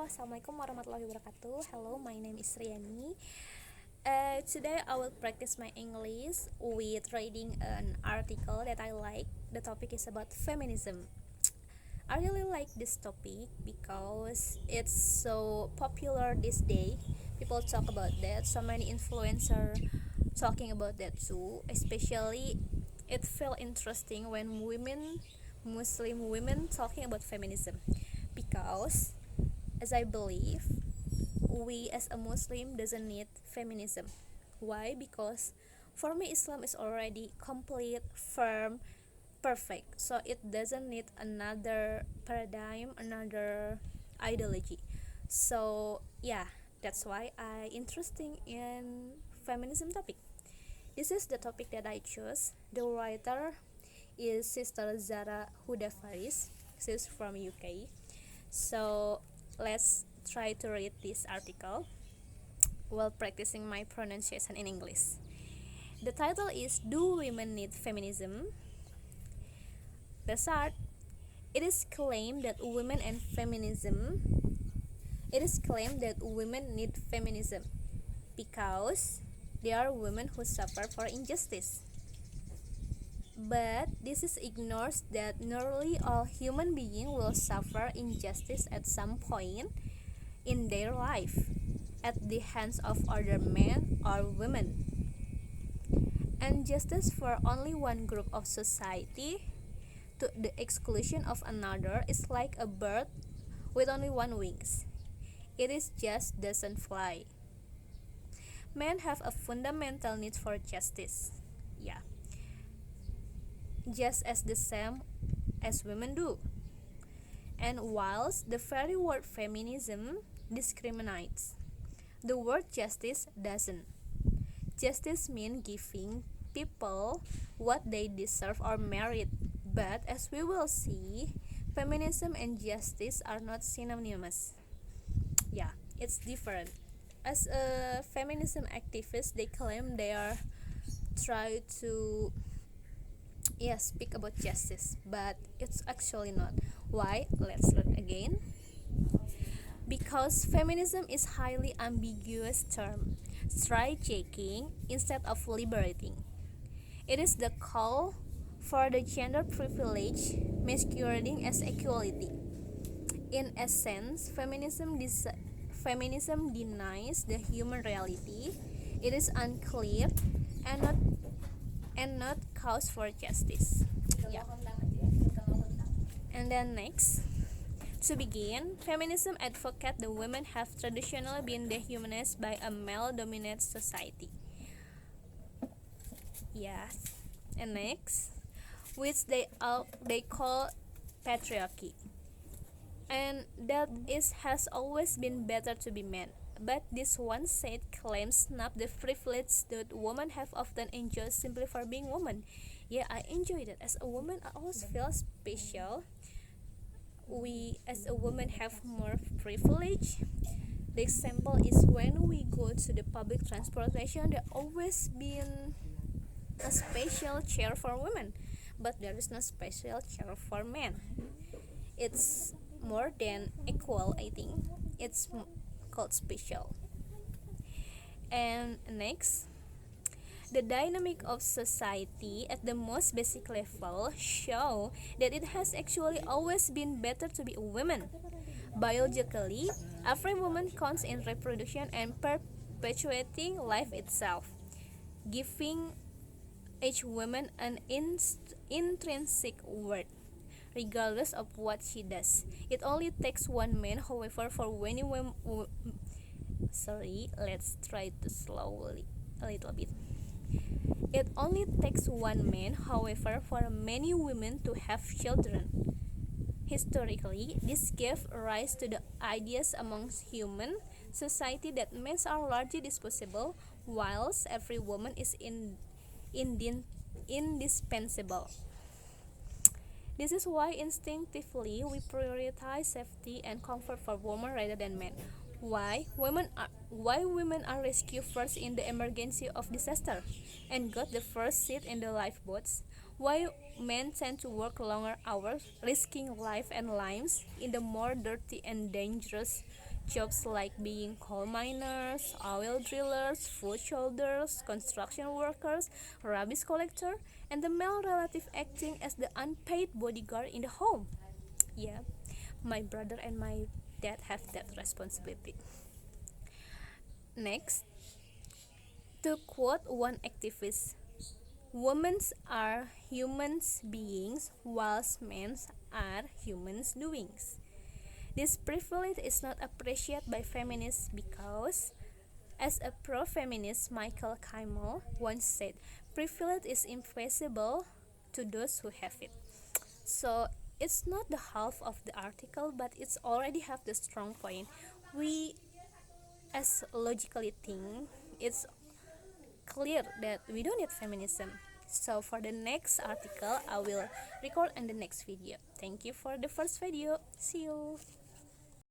Assalamualaikum warahmatullahi wabarakatuh. Hello, my name is Riani. Today I will practice my English with reading an article that I like. The topic is about feminism. I really like this topic because it's so popular this day. People talk about that. So many influencers talking about that too. Especially, it felt interesting when Muslim women, talking about feminism because, as I believe, we as a Muslim doesn't need feminism. Why? Because for me Islam is already complete, firm, perfect. So it doesn't need another paradigm, another ideology. So yeah, that's why I interesting in feminism topic. This is the topic that I chose. The writer is Sister Zara Faris. She's from UK. So let's try to read this article while practicing my pronunciation in English. The title is Do Women Need Feminism? The start. It is claimed that women need feminism because there are women who suffer for injustice. But this is ignores that nearly all human beings will suffer injustice at some point in their life at the hands of other men or women. And justice for only one group of society to the exclusion of another is like a bird with only one wings. It is just doesn't fly. Men have a fundamental need for justice. Yeah. Just as the same as women do. And whilst the very word feminism discriminates, the word justice doesn't. Justice means giving people what they deserve or merit. But as we will see, feminism and justice are not synonymous. Yeah, it's different. As a feminism activist, they claim they are try to speak about justice, but it's actually not. Why? Let's learn again. Because feminism is highly ambiguous term, strike-checking instead of liberating. It is the call for the gender privilege masquerading as equality. In essence, feminism denies the human reality. It is unclear and not cause for justice. Yeah. And then next, to begin, feminism advocates the women have traditionally been dehumanized by a male-dominated society. Yes. And next, which they call patriarchy. And that has always been better to be men. But this one-sided claim snub the privilege that women have often enjoyed simply for being women. Yeah, I enjoy that. As a woman, I always feel special. We as a woman have more privilege. The example is when we go to the public transportation, there always been a special chair for women, but there is no special chair for men. It's more than equal, I think. It's called special. And next, the dynamic of society at the most basic level show that it has actually always been better to be a woman. Biologically, every woman counts in reproduction and perpetuating life itself, giving each woman an intrinsic worth, regardless of what she does. It only takes one man, however, for many women. Let's try to slowly a little bit. It only takes one man, however, for many women to have children. Historically, this gave rise to the ideas amongst human society that men are largely disposable, whilst every woman is indispensable. This is why instinctively we prioritize safety and comfort for women rather than men. Why women are rescued first in the emergency of disaster and got the first seat in the lifeboats, Why men tend to work longer hours, risking life and limbs in the more dirty and dangerous jobs like being coal miners, oil drillers, food shoulders, construction workers, rubbish collector, and the male relative acting as the unpaid bodyguard in the home. Yeah, my brother and my dad have that responsibility. Next, to quote one activist, women are humans beings whilst men are humans doings. This privilege is not appreciated by feminists because, as a pro-feminist Michael Kimmel once said, privilege is invisible to those who have it. So it's not the half of the article, but it's already have the strong point. We as logically think it's clear that we don't need feminism. So for the next article, I will record in the next video. Thank you for the first video. See you.